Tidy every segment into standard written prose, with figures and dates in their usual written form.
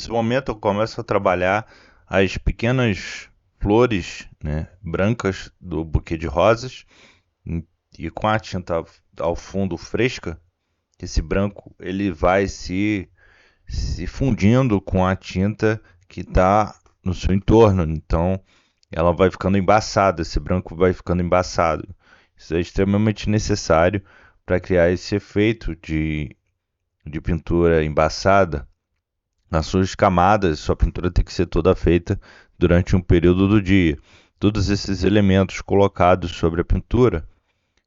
Nesse momento eu começo a trabalhar as pequenas flores, né, brancas do buquê de rosas e com a tinta ao fundo fresca, esse branco ele vai se fundindo com a tinta que está no seu entorno. Então ela vai ficando embaçada, esse branco vai ficando embaçado. Isso é extremamente necessário para criar esse efeito de pintura embaçada nas suas camadas. Sua pintura tem que ser toda feita durante um período do dia. Todos esses elementos colocados sobre a pintura,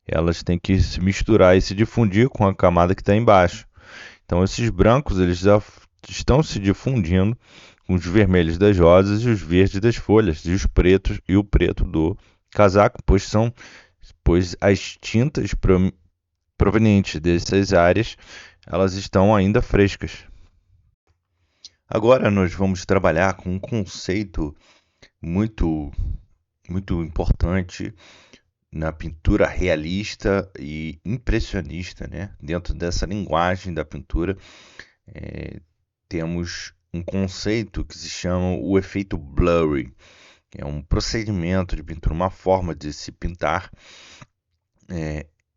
elas têm que se misturar e se difundir com a camada que está embaixo. Então esses brancos eles já estão se difundindo com os vermelhos das rosas e os verdes das folhas, e os pretos e o preto do casaco, pois as tintas provenientes dessas áreas elas estão ainda frescas. Agora nós vamos trabalhar com um conceito muito muito importante na pintura realista e impressionista, né? Dentro dessa linguagem da pintura, temos um conceito que se chama o efeito blurry. É um procedimento de pintura, uma forma de se pintar,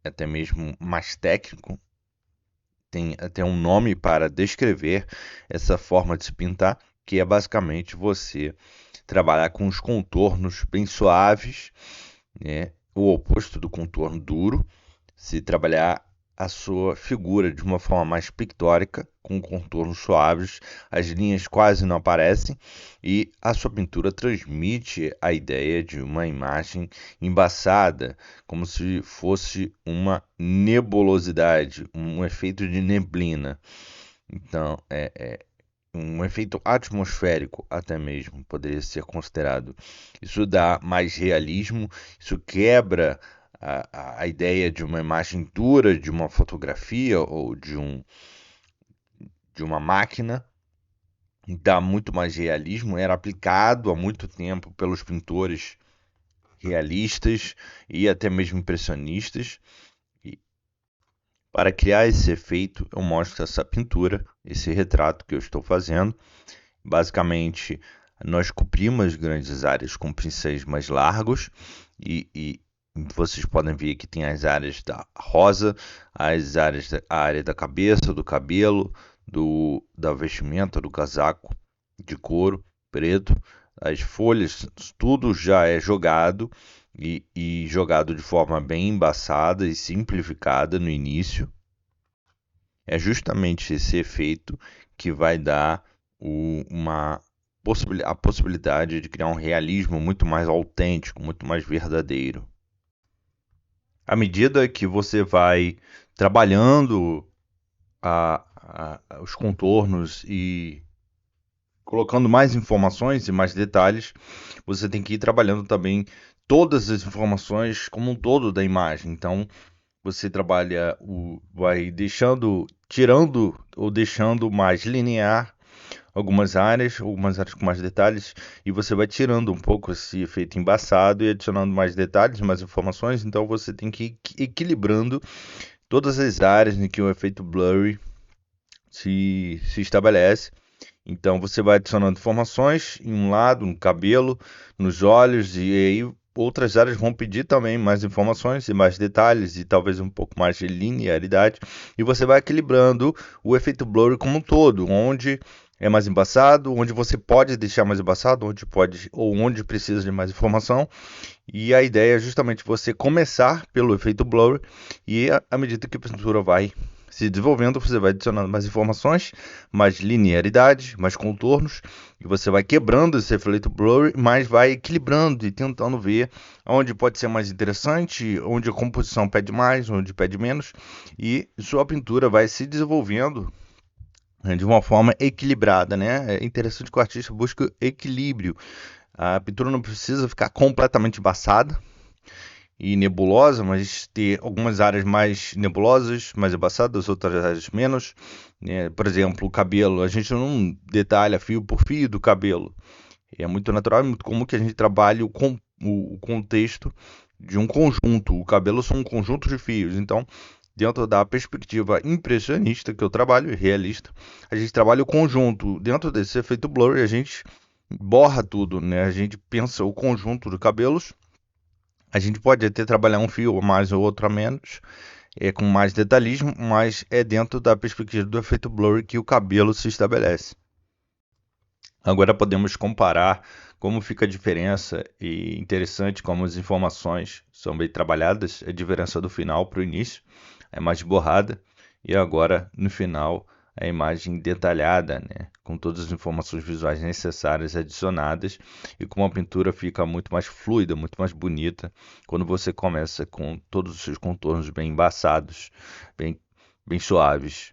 até mesmo mais técnico. Tem até um nome para descrever essa forma de se pintar, que é basicamente você trabalhar com os contornos bem suaves, né? O oposto do contorno duro, se trabalhar a sua figura de uma forma mais pictórica, com contornos suaves, as linhas quase não aparecem e a sua pintura transmite a ideia de uma imagem embaçada, como se fosse uma nebulosidade, um efeito de neblina. Então, um efeito atmosférico até mesmo poderia ser considerado. Isso dá mais realismo, isso quebra a ideia de uma imagem dura de uma fotografia ou de uma máquina, dá muito mais realismo, era aplicado há muito tempo pelos pintores realistas e até mesmo impressionistas. E para criar esse efeito, eu mostro essa pintura, esse retrato que eu estou fazendo. Basicamente, nós cobrimos grandes áreas com pincéis mais largos e vocês podem ver que tem as áreas da rosa, a área da cabeça, do cabelo, da vestimenta, do casaco de couro preto, as folhas, tudo já é jogado e jogado de forma bem embaçada e simplificada no início. É justamente esse efeito que vai dar a possibilidade de criar um realismo muito mais autêntico, muito mais verdadeiro. À medida que você vai trabalhando os contornos e colocando mais informações e mais detalhes, você tem que ir trabalhando também todas as informações como um todo da imagem. Então, você vai tirando ou deixando mais linear algumas áreas com mais detalhes, e você vai tirando um pouco esse efeito embaçado e adicionando mais detalhes, mais informações. Então você tem que ir equilibrando todas as áreas em que o efeito blurry se estabelece. Então você vai adicionando informações em um lado, no cabelo, nos olhos, e aí outras áreas vão pedir também mais informações e mais detalhes e talvez um pouco mais de linearidade, e você vai equilibrando o efeito blurry como um todo, onde é mais embaçado, onde você pode deixar mais embaçado, onde pode ou onde precisa de mais informação. E a ideia é justamente você começar pelo efeito blurry e à medida que a pintura vai se desenvolvendo, você vai adicionando mais informações, mais linearidade, mais contornos, e você vai quebrando esse efeito blurry, mas vai equilibrando e tentando ver onde pode ser mais interessante, onde a composição pede mais, onde pede menos, e sua pintura vai se desenvolvendo, né, de uma forma equilibrada, né? É interessante que o artista busque equilíbrio. A pintura não precisa ficar completamente embaçada e nebulosa, mas ter algumas áreas mais nebulosas, mais embaçadas, outras áreas menos, né? Por exemplo, o cabelo, a gente não detalha fio por fio do cabelo. É muito natural, é muito comum que a gente trabalhe o contexto de um conjunto. O cabelo são um conjunto de fios, então dentro da perspectiva impressionista que eu trabalho, e realista, a gente trabalha o conjunto. Dentro desse efeito blur, a gente borra tudo, né? A gente pensa o conjunto dos cabelos. A gente pode até trabalhar um fio a mais ou outro a menos, com mais detalhismo, mas é dentro da perspectiva do efeito blur que o cabelo se estabelece. Agora podemos comparar como fica a diferença e interessante como as informações são bem trabalhadas, a diferença do final para o início é mais borrada e agora no final a imagem detalhada, né, com todas as informações visuais necessárias adicionadas e como a pintura fica muito mais fluida, muito mais bonita quando você começa com todos os seus contornos bem embaçados, bem, bem suaves.